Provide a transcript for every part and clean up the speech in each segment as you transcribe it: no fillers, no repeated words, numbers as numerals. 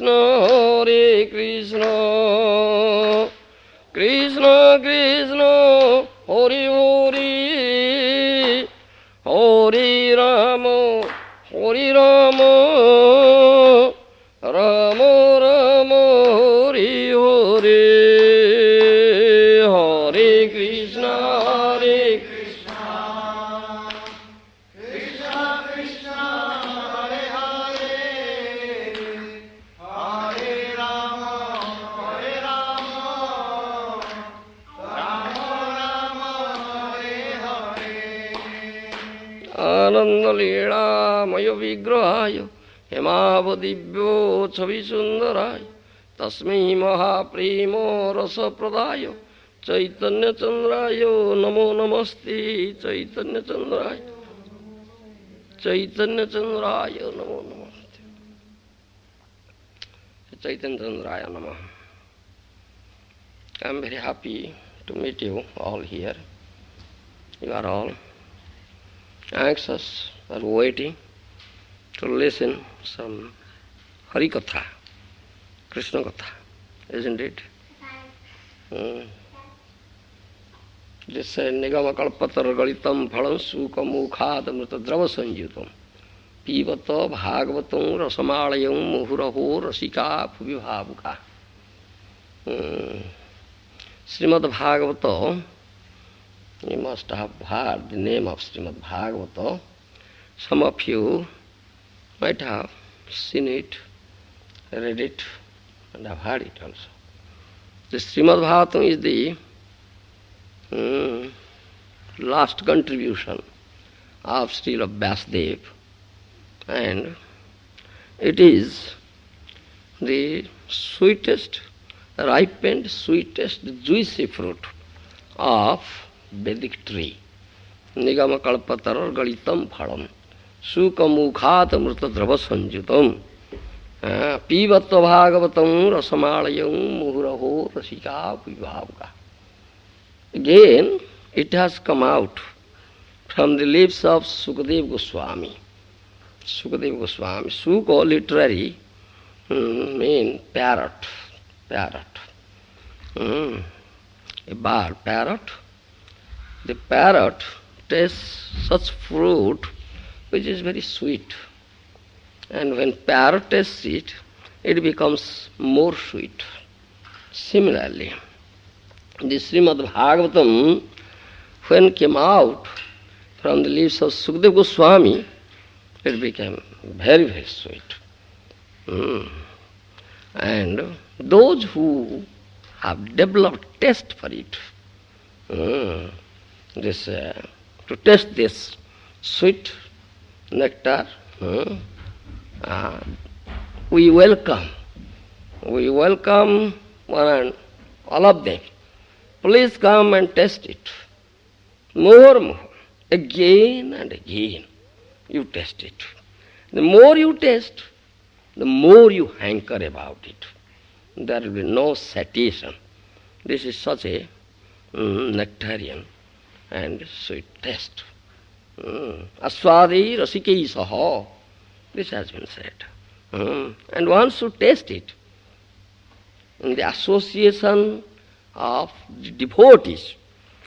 Hare Krishna, Krishna Krishna, Hare Hare, Hare Rama, Hare Rama, Rama Rama, Hare Hare, Hare Krishna, Hare Krishna, Krishna Krishna, Hare Hare, Hare Rama, Hare Rama, Rama Rama, Hare Hare. Ananda Leela Maya Vigrahaya Hemavadibhyo Chavisundaraaya Tasmai Mahapremo Rasa Pradaya Chaitanya Chandraya Namo Namaste Chaitanya Chandraya Namo Namaste Chaitanya Chandraya Namo. I am very happy to meet you all here. You are all anxious or waiting to listen some Hari Katha, Krishna Katha, isn't it? This Nigama Kalpatar Galitam Phalam Sukha Mukhad Amrita Drava Sanjutam Pivata Bhagavatam Rasamalayam Muhuraho Rasika Pubhibhavuka. Srimad Bhagavata, you must have heard the name of Srimad Bhagavata. Some of you might have seen it, read it, and have heard it also. The Srimad Bhagavatam is the last contribution of Srila Vyasadeva, and it is the sweetest, ripened, sweetest, juicy fruit of Vedic tree. Nigama kalpatar galitam phalam sukha mukhat amrita drava sanjutam pivatta bhagavatam rasamalayam muhuraho rasika vibhavuka. Again, it has come out from the lips of Sukadeva Goswami. Sukadeva Goswami, Sukha literary mean parrot. A bird, parrot. The parrot tastes such fruit which is very sweet. And when parrot tastes it, it becomes more sweet. Similarly, the Srimad Bhagavatam, when came out from the lips of Sukadeva Goswami, it became very, very sweet. And those who have developed taste for it, to taste this sweet nectar, we welcome one and all of them. Please come and taste it. More, again and again you taste it. The more you taste, the more you hanker about it. There will be no satiation. This is such a nectarian and sweet taste. Aswadi rasikei saha. This has been said. And one should taste it in the association of the devotees,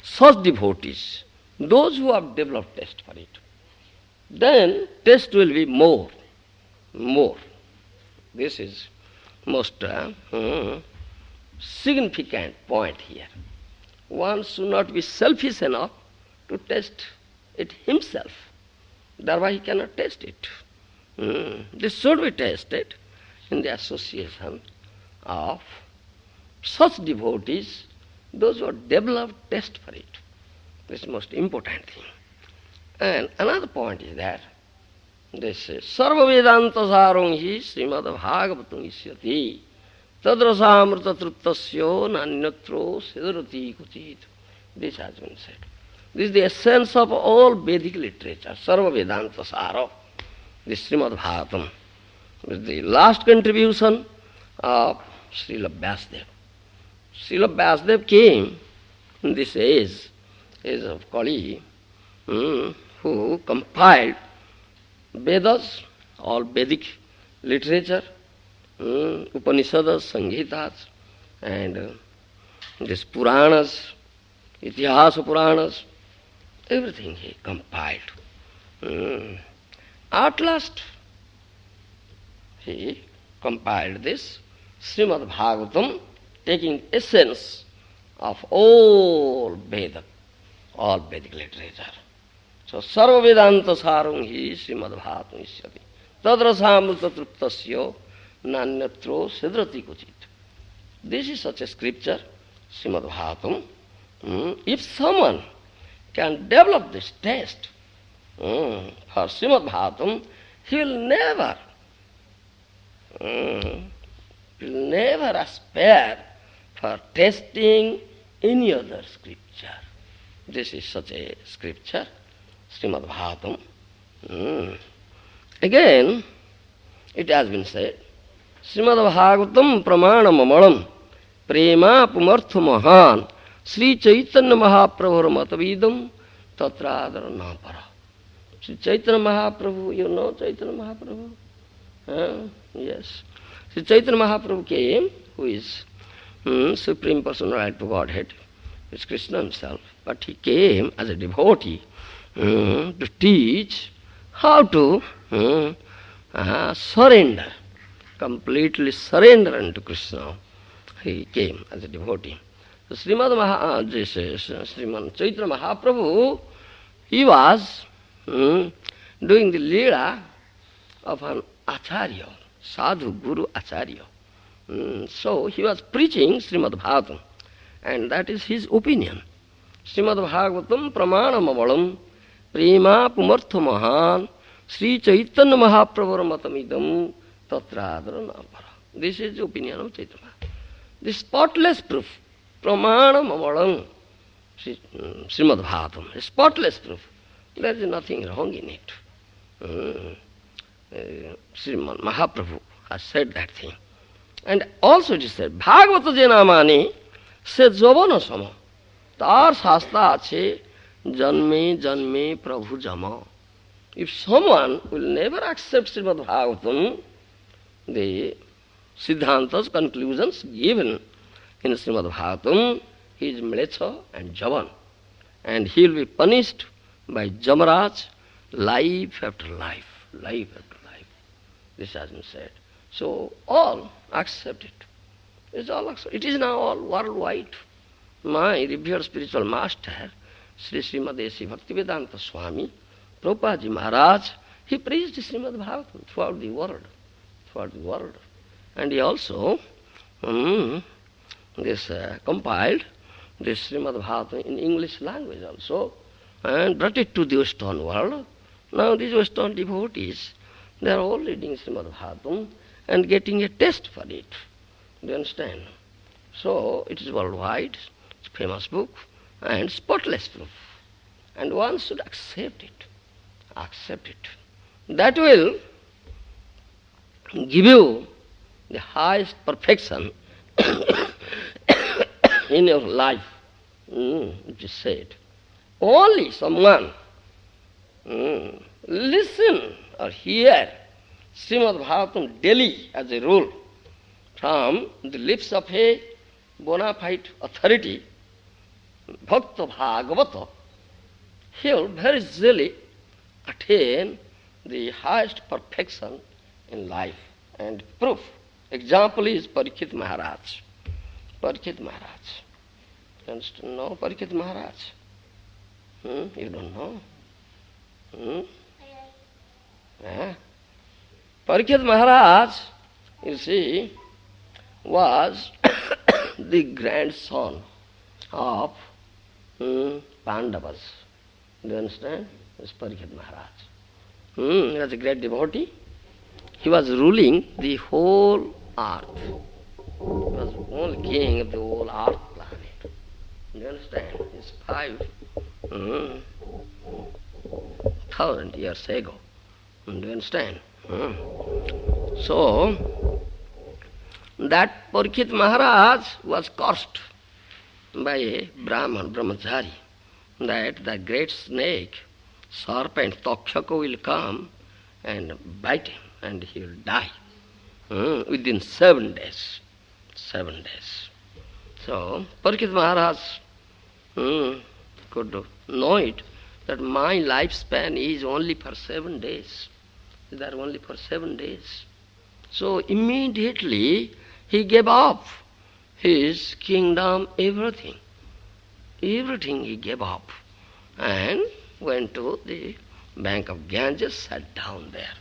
such devotees, those who have developed taste for it. Then taste will be more. This is most significant point here. One should not be selfish enough to taste it himself. Thereby he cannot taste it. This should be tasted in the association of such devotees, those who have developed taste for it. This is the most important thing. And another point is that this Sarva Vedanta Saronghi Srimad Bhagavatam Isyati Tadrasamrita Truptasyo Nanyatro Siddharati Kuchit. This has been said. This is the essence of all Vedic literature, Sarva Vedanta Sara, the Srimad Bhagavatam. This is the last contribution of Srila Vyasadeva. Srila Vyasadeva came in this age of Kali, who compiled Vedas, all Vedic literature, Upanishads, Sangitas, and these Puranas, Itihasa Puranas, everything he compiled. At last, he compiled this Srimad Bhagavatam, taking essence of all Veda, all Vedic literature. So, Sarva Vedanta Saram hi Srimad Bhagavatam isyati. Tadrasamrita truptasya nanyatro sidrati kuchit. This is such a scripture, Srimad Bhagavatam. If someone can develop this taste for Srimad Bhagavatam, he will never aspire for tasting any other scripture. This is such a scripture, Srimad Bhagavatam. Again, it has been said, Srimad Bhagavatam pramana mamalam prema pumartha mahan Sri Chaitanya Mahaprabhu matavidam tatradara napara. Sri Chaitanya Mahaprabhu, you know Chaitanya Mahaprabhu? Yes. Sri Chaitanya Mahaprabhu came, who is Supreme Personality of Godhead, it's Krishna himself, but he came as a devotee to teach how to surrender, completely surrender unto Krishna. He came as a devotee. So Srimad Chaitanya Mahaprabhu, he was doing the Leela of an Acharya, Sadhu Guru Acharya. So he was preaching Srimad Bhagavatam, and that is his opinion. Srimad Bhagavatam pramana mamalam prema pumartha mahan Sri Chaitanya Mahaprabhu matamidam tatradara napara. This is the opinion of Chaitanya. The spotless proof, pramana mamalam, Srimad Bhagavatam, spotless proof. There is nothing wrong in it. Srimad Mahaprabhu has said that thing. And also it is said, Bhagavata jenamani se jovana sama, tar shasta ache janme janme prabhu jama. If someone will never accept Srimad Bhagavatam, the Siddhanta's conclusions given in Srimad Bhagavatam, he is mlecha and javan, and he will be punished by Jamaraj life after life, life after life. This has been said. So all accept it. It's all accept. It is now all worldwide. My revered spiritual master, Sri Srimadesi Bhaktivedanta Swami, Prabhupada Maharaj, he preached Srimad Bhagavatam throughout the world. Throughout the world. And he also compiled this Srimad Bhagavatam in English language also, and brought it to the Western world. Now these Western devotees, they are all reading Srimad Bhagavatam and getting a taste for it. Do you understand? So it is worldwide, it's a famous book, and spotless proof. And one should accept it. Accept it. That will give you the highest perfection in your life. It is said. Only someone listen or hear Srimad Bhagavatam daily as a rule from the lips of a bona fide authority, Bhakta Bhagavata, he will very easily attain the highest perfection in life. And proof, example is Parikshit Maharaj. Parikshit Maharaj. You understand? No, Parikshit Maharaj. You don't know? Parikshit Maharaj, you see, was the grandson of Pandavas. Do you understand? This Parikshit Maharaj. He was a great devotee. He was ruling the whole earth. He was the only king of the whole earth planet. Do you understand? It's 5,000 years ago. Do you understand? So, that Parikshit Maharaj was cursed by a Brahman, Brahmachari, that the great snake, serpent, Takshaka will come and bite him and he will die. within 7 days. 7 days. So, Parikshit Maharaj could know it, that my lifespan is only for 7 days. They are only for 7 days. So immediately he gave up his kingdom, everything. Everything he gave up and went to the bank of Ganges, sat down there.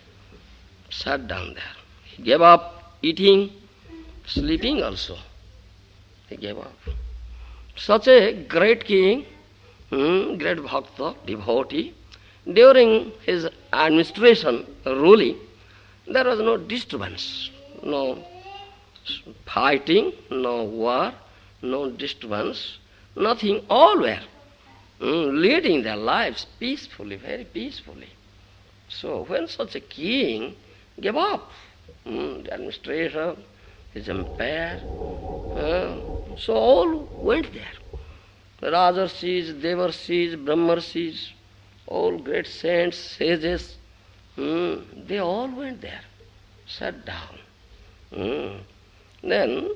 Sat down there. He gave up eating, sleeping also. He gave up. Such a great king, great bhakta, devotee, during his administration, ruling, there was no disturbance, no fighting, no war, no disturbance, nothing. All were leading their lives peacefully, very peacefully. So when such a king gave up the administration, his empire, so all went there. The Rajarshis, Devarshis, Brahmarshis, all great saints, sages, they all went there, sat down. Then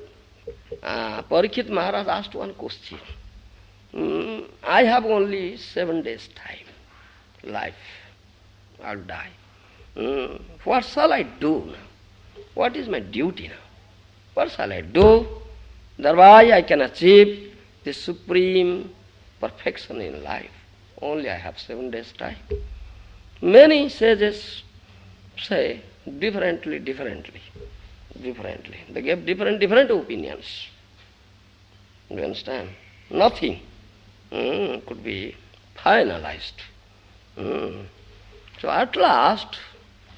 Parikshit Maharaj asked one question. I have only 7 days time, life, I'll die. What shall I do now? What is my duty now? What shall I do? Thereby I can achieve the supreme perfection in life. Only I have 7 days time. Many sages say differently. They gave different opinions. You understand? Nothing could be finalized. So at last,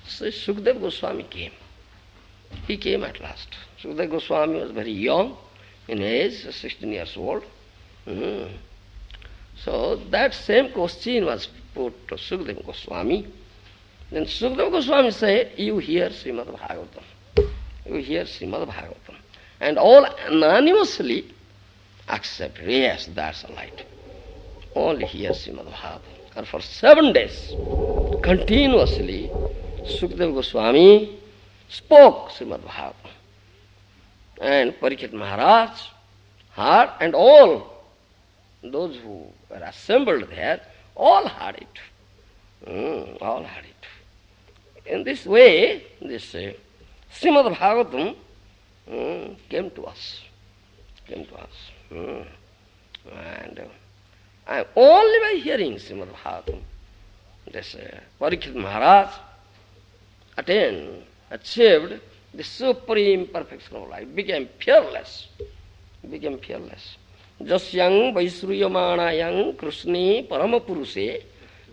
Sukadeva Goswami came. He came at last. Sukadeva Goswami was very young in age, 16 years old. So that same question was put to Sukadeva Goswami. Then Sukadeva Goswami said, you hear Srimad Bhagavatam. You hear Srimad Bhagavatam. And all anonymously accept, yes, that's a light. Only hear Srimad Bhagavatam. And for 7 days, continuously, Sukadeva Goswami spoke Srimad Bhagavatam. And Parikshit Maharaj heard, and all those who were assembled there, all heard it. All heard it. In this way, this Srimad Bhagavatam came to us. And only by hearing Srimad Bhagavatam, this Parikshit Maharaj achieved the supreme perfection of life, became fearless. Jasyang Vaisruyamanayang Krishne Paramapurushe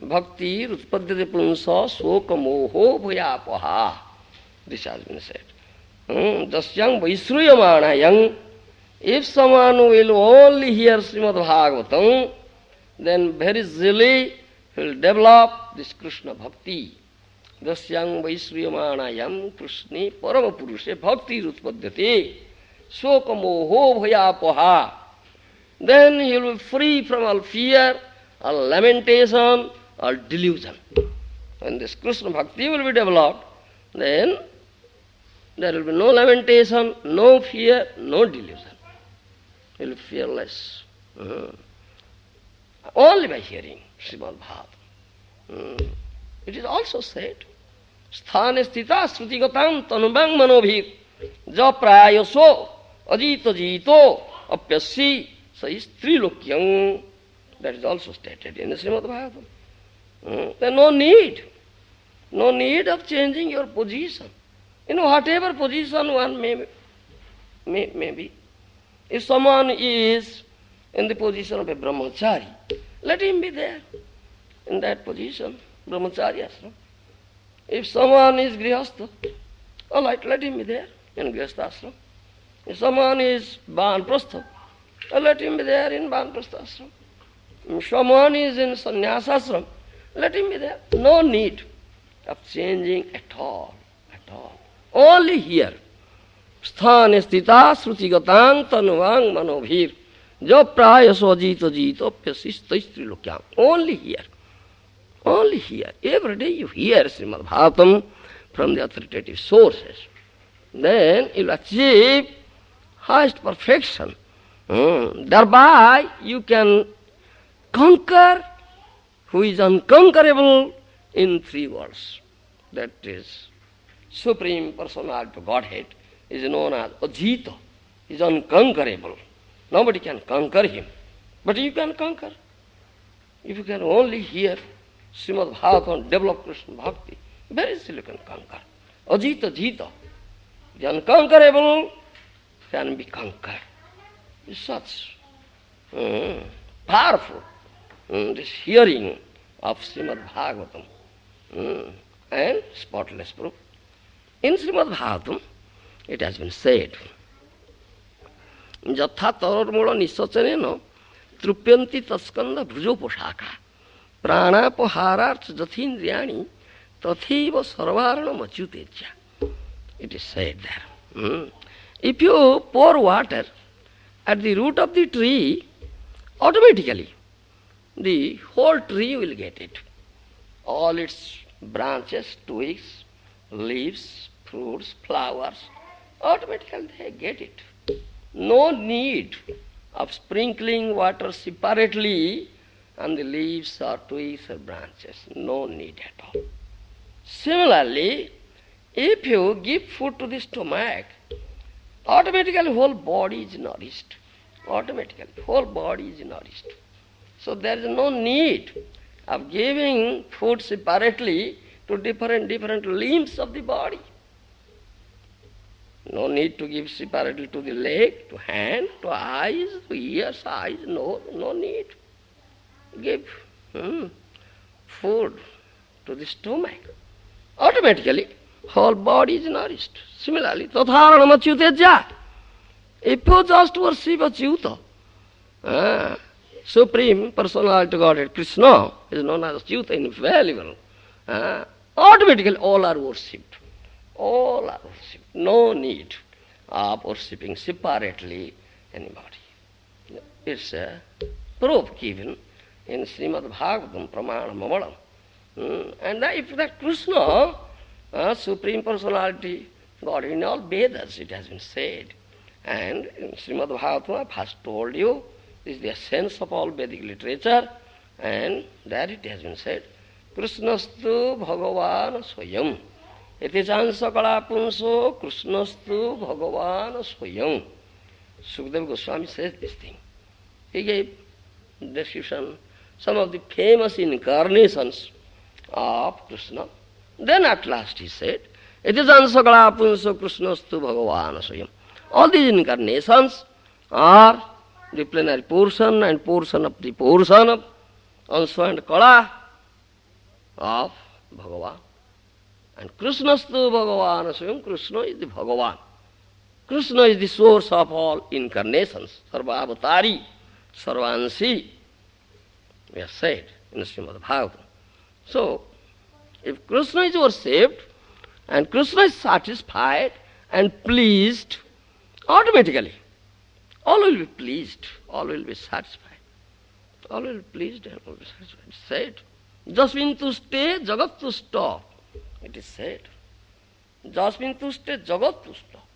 Bhakti Rutpadyate Punsa Sokamoho Bhayapaha. This has been said. Jasyang Vaisruyamanayang. If someone will only hear Srimad Bhagavatam, then very easily he will develop this Krishna bhakti. Dasyang Vaisruyamanayam Krishne Paramapurushe Bhakti Rutpadyate Sokamoho Bhayapaha. Then he will be free from all fear, all lamentation, all delusion. When this Krishna bhakti will be developed, then there will be no lamentation, no fear, no delusion. He will be fearless. Only by hearing Srimad Bhagavatam. It is also said, Sthane stita srutigatam tanubang manobhir ja prayaso ajita jito apyasi sa is trilokyam. That is also stated in the Srimad Bhagavatam. There is no need of changing your position. Whatever position one may be. If someone is in the position of a brahmachari, let him be there in that position, brahmachari ashram. If someone is grihastha, all right, let him be there in grihastha ashram. If someone is banprastha, let him be there in banprastha ashram. If someone is in sannyasa ashram, let him be there. No need of changing at all. Only here. Sthane stita srutigatang tanuvang manobhir jo prayaso jito jito pyasistastri lokyam. Only here. Every day you hear Srimad Bhagavatam from the authoritative sources. then you'll achieve highest perfection. Thereby you can conquer who is unconquerable in three worlds. That is Supreme Personality of Godhead is known as Ajita. He is unconquerable. Nobody can conquer him. But you can conquer. If you can only hear Srimad Bhagavatam, develop Krishna Bhakti, very easily you can conquer. Ajita, Jita. The unconquerable can be conquered. It's such powerful, this hearing of Srimad Bhagavatam, and spotless proof. In Srimad Bhagavatam, it has been said, Jatha tarormula nisachanena trupyanti taskanda bhujoposhaka pranapahararth jathindriyani tatheva sarvarana machyuteja. It is said there. If you pour water at the root of the tree, automatically the whole tree will get it. All its branches, twigs, leaves, fruits, flowers, automatically they get it. No need of sprinkling water separately on the leaves or twigs or branches. No need at all. Similarly, if you give food to the stomach, automatically whole body is nourished. Automatically whole body is nourished. So there is no need of giving food separately to different limbs of the body. No need to give separately to the leg, to hand, to eyes, to ears, eyes. No need. Give food to the stomach. Automatically whole body is nourished. Similarly, tatharana machyuteja. If you just worship Achyuta, Supreme Personality Godhead, Krishna is known as Achyuta, infallible. Automatically all are worshipped. All are worshipped. No need of worshipping separately anybody. It's a proof given in Srimad Bhagavatam, Pramana Mamalam. And if that Krishna, Supreme Personality God, in all Vedas it has been said. And in Srimad Bhagavatam I first told you, this is the essence of all Vedic literature, and there it has been said, Krishnastu Bhagavan Swayam. It is Ansakala Punso, Krishnastu Bhagavan Swayam. Sukadeva Goswami says this thing. He gave description, some of the famous incarnations of Krishna. Then at last he said, it is Ansakala Punso, Krishnastu Bhagavan Swayam. All these incarnations are the plenary portion and portion of the portion of Ansa and Kala of Bhagavan. And Krishnastu Bhagavan Swayam, Krishna is the Bhagavan. Krishna is the source of all incarnations, Sarva Avatari, Sarvansi, we have said in Srimad Bhagavatam. So, if Krishna is worshipped and Krishna is satisfied and pleased, automatically all will be pleased, all will be satisfied. All will be pleased and all will be satisfied. It is said, Jasmin tu stay, Jagat tu stop. It is said, Jasmin tu stay, Jagat tu stop.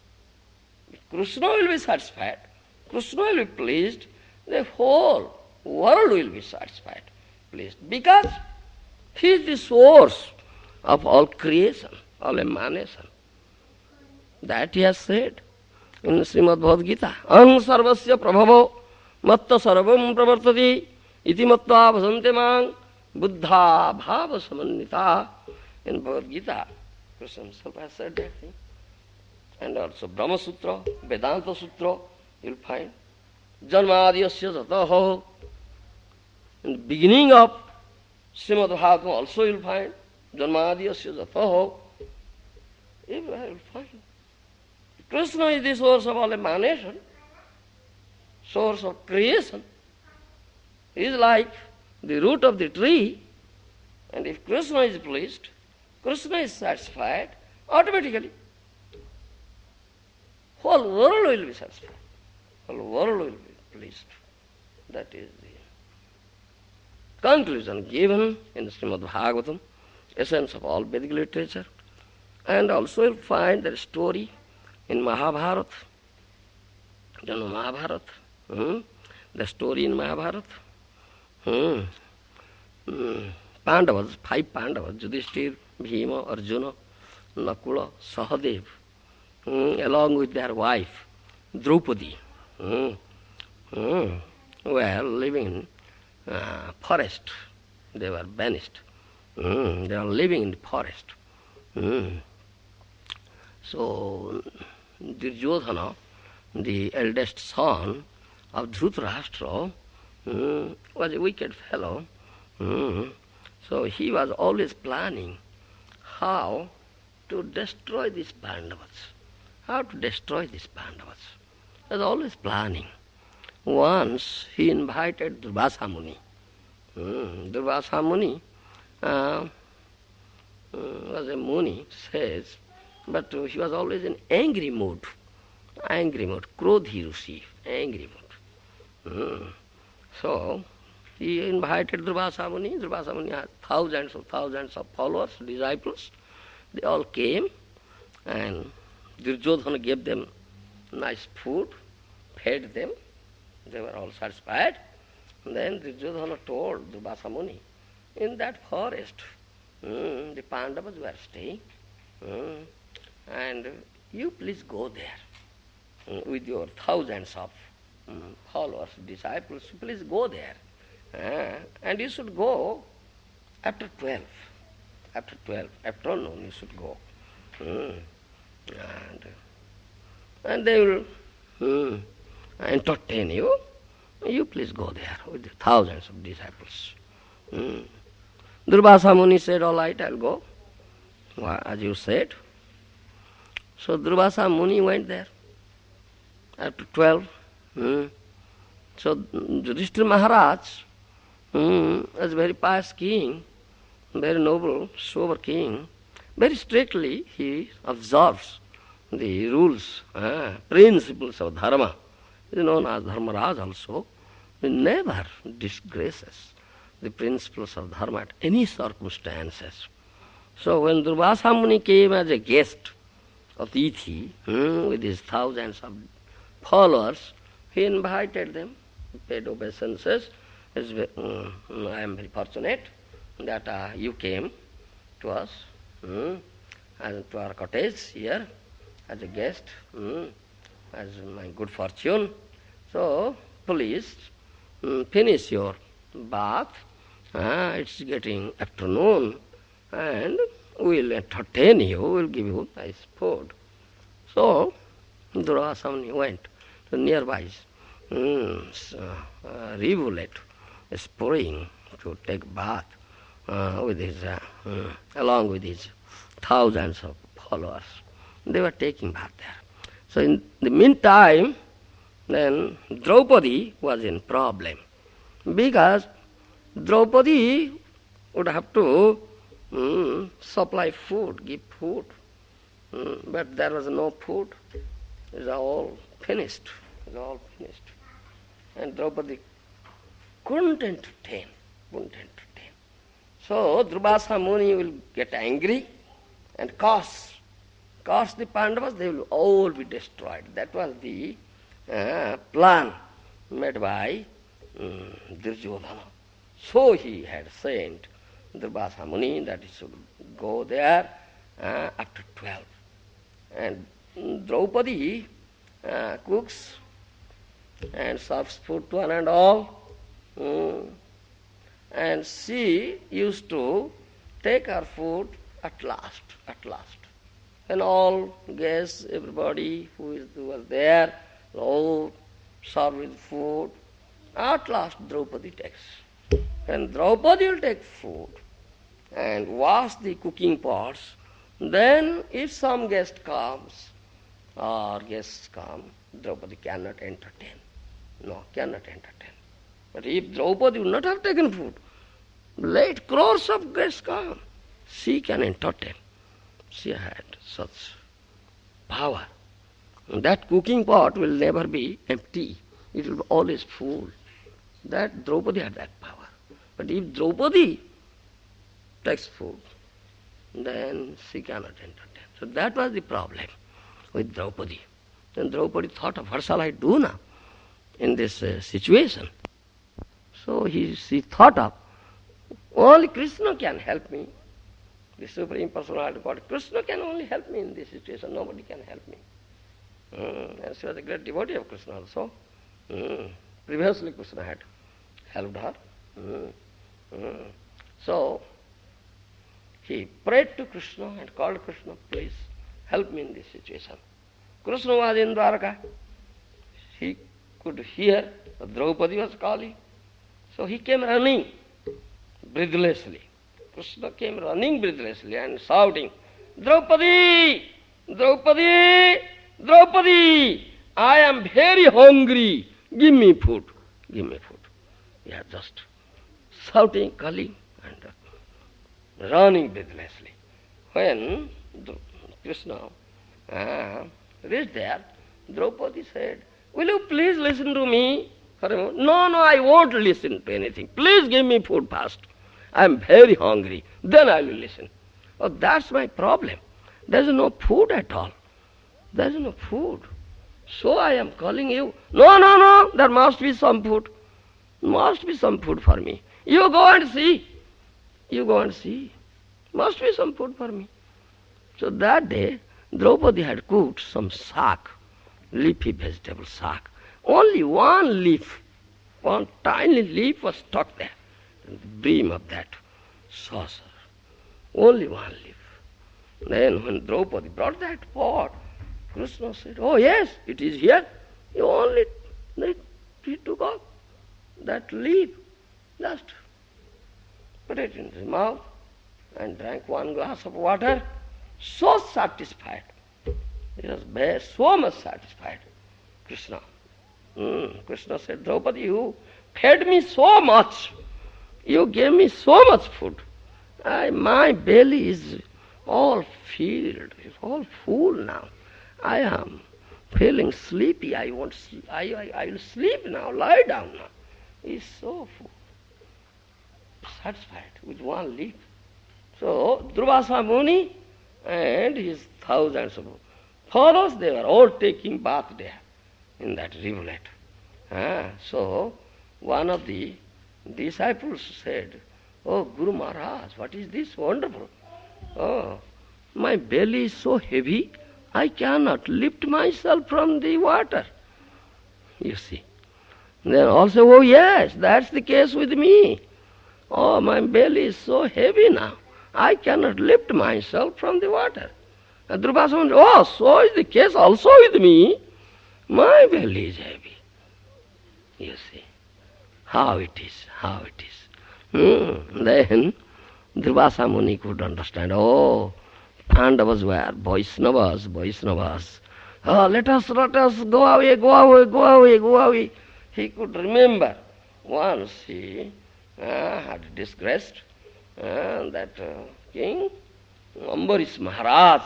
If Krishna will be satisfied, Krishna will be pleased, the whole world will be satisfied, pleased. Because he is the source of all creation, all emanation. That he has said in Srimad Bhagavad Gita. Aham sarvasya prabhavo matta sarvam pravartati iti mattva bhasante mang buddha bhava samannita. In Bhagavad Gita, Krishna himself has said that thing. And also Brahma Sutra, Vedanta Sutra, you will find. Janmadiyasya jataho. In the beginning of Srimad Bhagavatam also you will find. Janmadiyasya jataho. Everywhere you will find. Krishna is the source of all emanation, source of creation. He is like the root of the tree, and if Krishna is pleased, Krishna is satisfied, automatically whole world will be satisfied. Whole world will be pleased. That is the conclusion given in Srimad Bhagavatam, essence of all Vedic literature. And also you'll find the story In Mahabharata, you know Mahabharata? The story in Mahabharata? Pandavas, 5 Pandavas, Yudhishthir, Bhima, Arjuna, Nakula, Sahadev, along with their wife, Draupadi, were living in forest. They were banished. They were living in the forest. So Duryodhana, the eldest son of Dhritarashtra, was a wicked fellow. So he was always planning how to destroy these Pandavas. How to destroy these Pandavas. He was always planning. Once he invited Durvasa Muni. Durvasa Muni was a Muni, says, but he was always in angry mood. Krodhi Rusi, angry mood. So he invited Durvasa Muni. Durvasa Muni had thousands of followers, disciples. They all came, and Duryodhana gave them nice food, fed them. They were all satisfied. And then Duryodhana told Durvasa Muni, in that forest the Pandavas were staying, and you please go there with your thousands of followers, disciples. Please go there. And you should go after 12. After 12, afternoon you should go. And they will entertain you. You please go there with the thousands of disciples. Durvasa Muni said, all right, I'll go, as you said. So Durvasa Muni went there after 12. So Yudhishthira Maharaj was a very pious king, very noble, sober king. Very strictly he observes the rules, principles of dharma. He is known as Dharmaraj also. He never disgraces the principles of dharma at any circumstances. So when Durvasa Muni came as a guest of Itithi, with his thousands of followers, he invited them, paid obeisances. I am very fortunate that you came to us, and to our cottage here as a guest, as my good fortune. So please finish your bath. It's getting afternoon, and we'll entertain you, we'll give you nice food. So Durvasa Muni went to nearby rivulet, spring, to take bath with his, along with his thousands of followers. They were taking bath there. So in the meantime, then Draupadi was in problem, because Draupadi would have to supply food, give food, but there was no food. It was all finished. And Draupadi couldn't entertain. So Durvasa Muni will get angry and curse the Pandavas. They will all be destroyed. That was the plan made by Duryodhana. So he had sent Durvasa Muni that he should go there after 12. And Draupadi cooks and serves food to one and all. And she used to take her food at last. And all guests, everybody who was there, all served with food. At last Draupadi takes. And Draupadi will take food and wash the cooking pots. Then if some guest comes, or guests come, Draupadi cannot entertain. No, cannot entertain. But if Draupadi would not have taken food, let crores of guests come, she can entertain. She had such power. That cooking pot will never be empty. It will be always full. That Draupadi had that power. But if Draupadi takes food, then she cannot entertain. So that was the problem. with Draupadi. Then Draupadi thought of, what shall I do now in this situation? So she thought of, only Krishna can help me. The Supreme Personality of God, Krishna can only help me in this situation. Nobody can help me. And she was a great devotee of Krishna also. Previously Krishna had helped her. So he prayed to Krishna and called Krishna, please help me in this situation. Krishna was in Dwaraka. He could hear that Draupadi was calling. So he came running breathlessly. Krishna came running breathlessly and shouting, Draupadi! Draupadi! Draupadi! I am very hungry. Give me food. Give me food. Yeah, just shouting, calling, and running breathlessly. When Krishna reached there, Draupadi said, will you please listen to me for a moment? No, I won't listen to anything. Please give me food first. I am very hungry. Then I will listen. Oh, that's my problem. There is no food at all. There is no food. So I am calling you. No, there must be some food. Must be some food for me. You go and see. You go and see. Must be some food for me. So that day, Draupadi had cooked some sack, leafy vegetable sack. Only one leaf, one tiny leaf was stuck there, in the brim of that saucer. Only one leaf. Then when Draupadi brought that pot, Krishna said, oh yes, it is here. He took off that leaf, just put it in his mouth and drank one glass of water. So satisfied. He was so much satisfied, Krishna. Krishna said, Draupadi, you fed me so much. You gave me so much food. My belly is all filled, it's all full now. I am feeling sleepy. I will sleep now, lie down now. He's so full, satisfied with one leaf. So Durvasa Muni and his thousands of followers, they were all taking bath there in that rivulet. So one of the disciples said, oh, Guru Maharaj, what is this? Wonderful. Oh, my belly is so heavy, I cannot lift myself from the water. You see. Then also, oh yes, that's the case with me. Oh, my belly is so heavy now, I cannot lift myself from the water. And Durvasa Muni, oh, so is the case also with me. My belly is heavy. You see. How it is. Then Durvasa Muni could understand, oh, Pandavas were Vaishnavas. Oh, let us go away. He could remember once he had disgraced that king, Ambarish Maharaj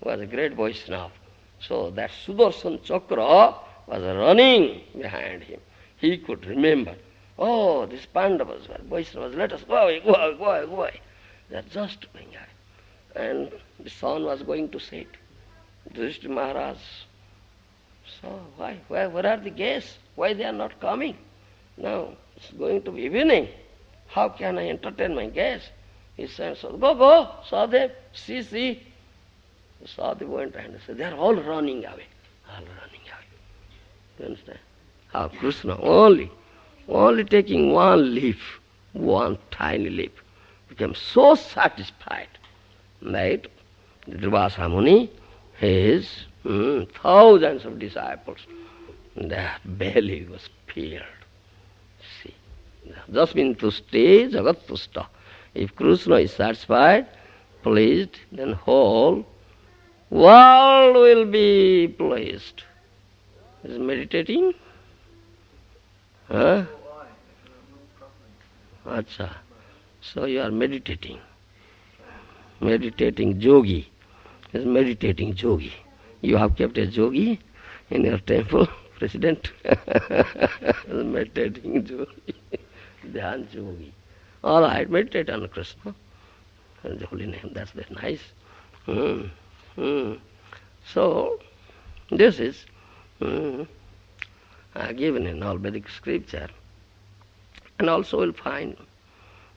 was a great Vaishnava. So that Sudarshan Chakra was running behind him. He could remember, oh, these Pandavas were Vaishnavas, let us go away. They are just going away. And the sun was going to set. Yudhishthira Maharaj saw, why? Where are the guests? Why they are not coming? Now it's going to be evening. How can I entertain my guests? He said, so go, Sadev, see. Sadev went and said, they are all running away. You understand? How Krishna only taking one leaf, one tiny leaf, became so satisfied, right? The Durvasa Muni, his thousands of disciples, their belly was filled. See, Jasmin tuste jagat tusta. If Krishna is satisfied, pleased, then whole world will be pleased. Is meditating? Huh? Acha. So you are meditating. Meditating yogi. Is meditating yogi. You have kept a yogi in your temple, President. Meditating yogi. Dhyan yogi. All right, meditate on Krishna. The holy name, that's very nice. So, This is given in all Vedic scripture. And also we'll find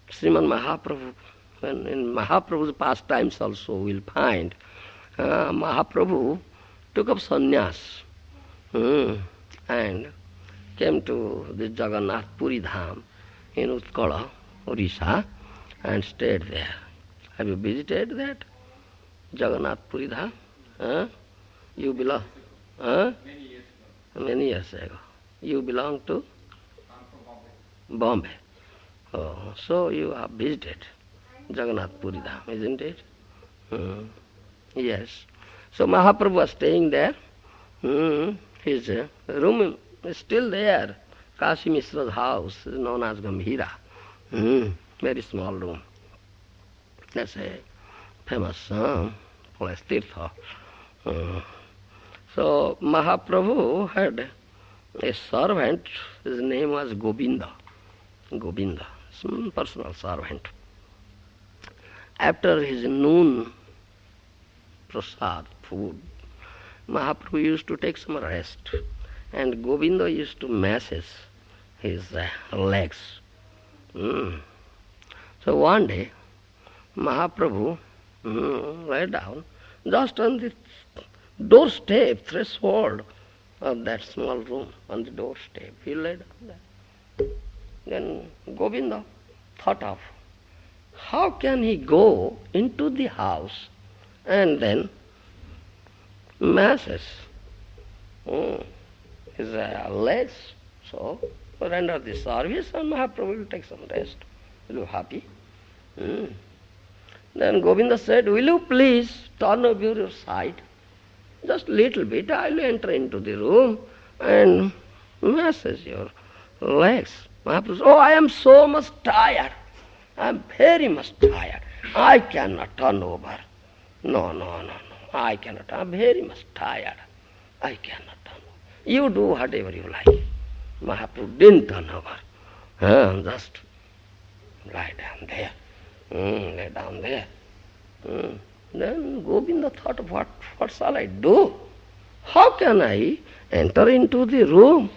Srimad Mahaprabhu, when in Mahaprabhu's pastimes also we'll find Mahaprabhu took up sannyas and came to the Jagannath Puri Dham in Utkala, Orissa, and stayed there. Have you visited that Jagannath Puri Dham? You belong? Many years ago. You belong to? Bombay. Oh, so you have visited Jagannath Puri Dham, isn't it? Yes. So Mahaprabhu was staying there. His room is still there. Kashi Mishra's house is known as Gambhira. Very small room. That's a famous place, Tirtha. So Mahaprabhu had a servant, his name was Govinda. Govinda, some personal servant. After his noon prasad, food, Mahaprabhu used to take some rest, and Govinda used to massage his legs. So one day, Mahaprabhu lay down just on the doorstep, threshold of that small room, on the doorstep. He lay down there. Then Govinda thought of how can he go into the house and then massage his legs. So render the service and Mahaprabhu will take some rest. Will you happy? Then Govinda said, will you please turn over your side? Just little bit, I will enter into the room and massage your legs. Mahaprabhu said, oh, I am so much tired. I am very much tired. I cannot turn over. No. I cannot. I am very much tired. I cannot turn over. You do whatever you like. Mahaprabhu didn't turn over. Just lie down there. Lay down there. Then Govinda thought, what shall I do? How can I enter into the room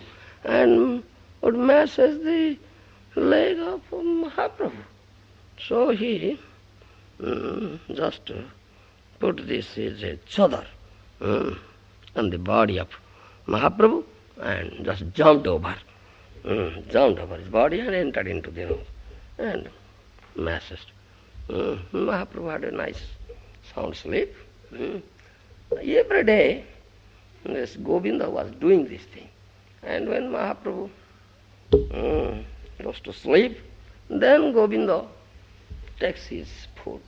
and would massage the leg of Mahaprabhu? So he just put this as a chadar on the body of Mahaprabhu and just jumped over his body and entered into the room and massaged. Mahaprabhu had a nice sound sleep. Every day, this Govinda was doing this thing. And when Mahaprabhu goes to sleep, then Govinda takes his food.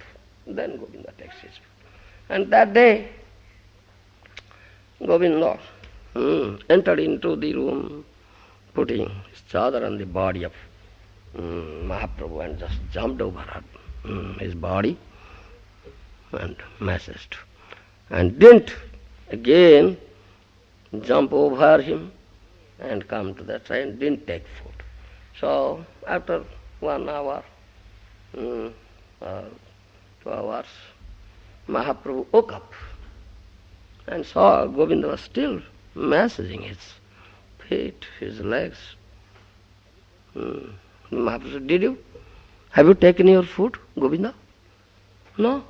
And that day, Govinda entered into the room, putting his chadar on the body of Mahaprabhu and just jumped over his body and massaged. And didn't again jump over him and come to that side and didn't take food. So after 1 hour, 2 hours, Mahaprabhu woke up and saw Govinda was still massaging his feet, his legs. Mahaprabhu said, have you taken your food, Govinda? No,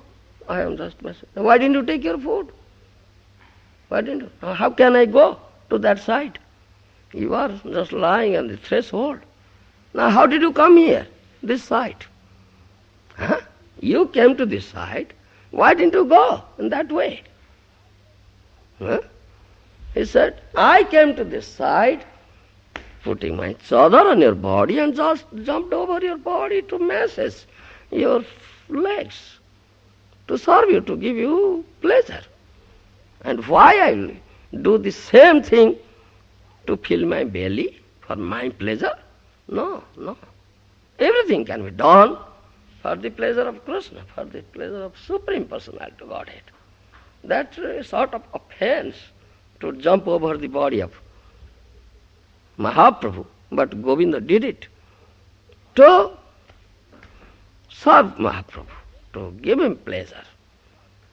I am just massaging. Why didn't you take your food? Why didn't you? How can I go to that side? You are just lying on the threshold. Now how did you come here, this side? You came to this side. Why didn't you go in that way? He said, I came to this side, putting my chadar on your body and just jumped over your body to massage your legs, to serve you, to give you pleasure. And why I will do the same thing to fill my belly for my pleasure? No. Everything can be done for the pleasure of Krishna, for the pleasure of Supreme Personality of Godhead. That's a sort of offense to jump over the body of Mahaprabhu, but Govinda did it to serve Mahaprabhu, to give him pleasure,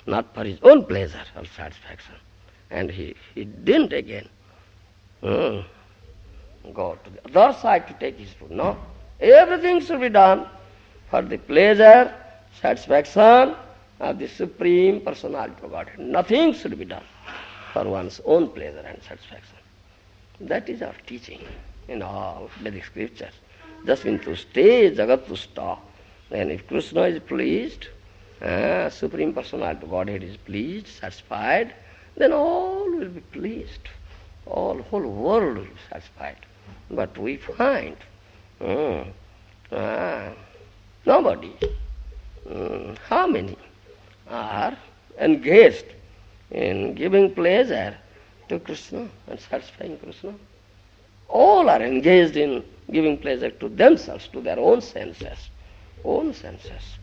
not for his own pleasure or satisfaction. And he didn't again go to the other side to take his food. No, everything should be done for the pleasure, satisfaction of the Supreme Personality of Godhead. Nothing should be done for one's own pleasure and satisfaction. That is our teaching in all Vedic scriptures. Jasmin tushte jagat tushta. And if Krishna is pleased, Supreme Personality of Godhead is pleased, satisfied, then all will be pleased. Whole world will be satisfied. But we find nobody, how many are engaged in giving pleasure to Krishna and satisfying Krishna? All are engaged in giving pleasure to themselves, to their own senses. Own senses.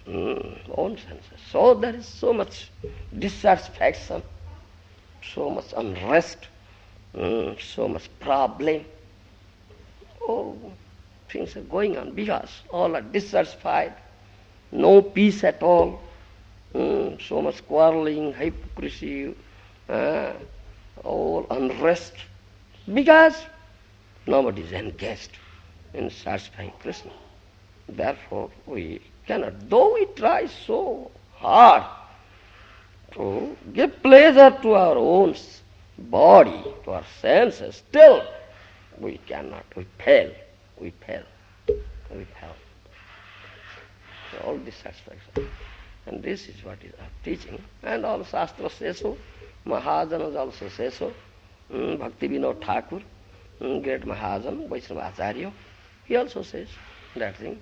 Own senses. So there is so much dissatisfaction, so much unrest, so much problem. Oh, things are going on because all are dissatisfied, no peace at all, so much quarreling, hypocrisy, all unrest, because nobody is engaged in satisfying Krishna. Therefore, we cannot, though we try so hard to give pleasure to our own body, to our senses, still we cannot, we fail. So all dissatisfaction. And this is what is our teaching. And all Shastra says so, Mahajanas also say so, Bhakti Vinod Thakur, great Mahajan, Vaishnava Acharya, he also says that thing.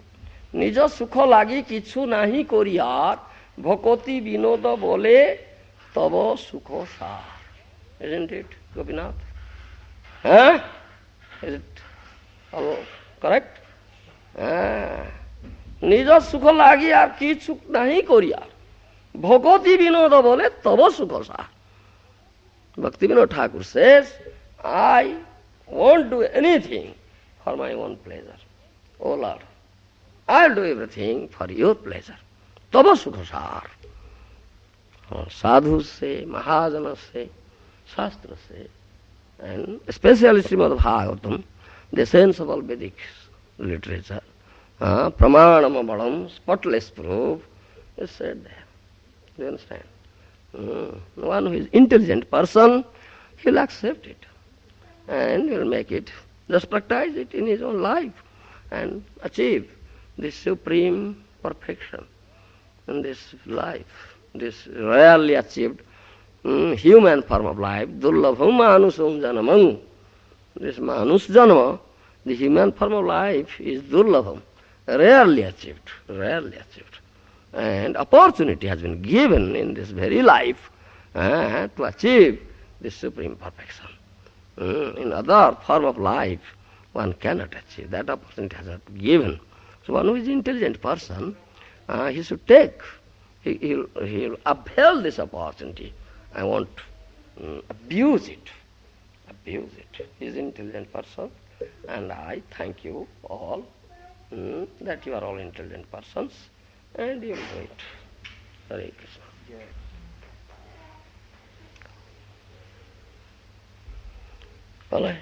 Nija sukha lagi kichu nahi koriyar, bhakoti vinoda bole tava sukha sar. Isn't it, Gopinath? Huh? Is it all correct? Nija sukha lagi ar kichu nahi koriyar, bhakoti vinoda bole tava sukha sar. Bhakti Vinod Thakur says, I won't do anything for my own pleasure. Oh Lord, I'll do everything for your pleasure. Tava sukha sar. Sadhus say, Mahajanas say, Shastras say, and especially Srimad Bhagavatam, the essence of all Vedic literature, Pramanam Badam, spotless proof, is said there. Do you understand? One who is intelligent person, he will accept it and he will make it, just practice it in his own life and achieve this supreme perfection in this life, this rarely achieved human form of life, dullabham manusam janamam. This manus janama, the human form of life, is dullabham, rarely achieved. And opportunity has been given in this very life to achieve this supreme perfection. In other form of life, one cannot achieve. That opportunity has not been given. So one who is an intelligent person, he should take, he'll avail this opportunity. I won't abuse it. He is an intelligent person, and I thank you all that you are all intelligent persons, and you will do it. Hare Krishna. Yeah. All right.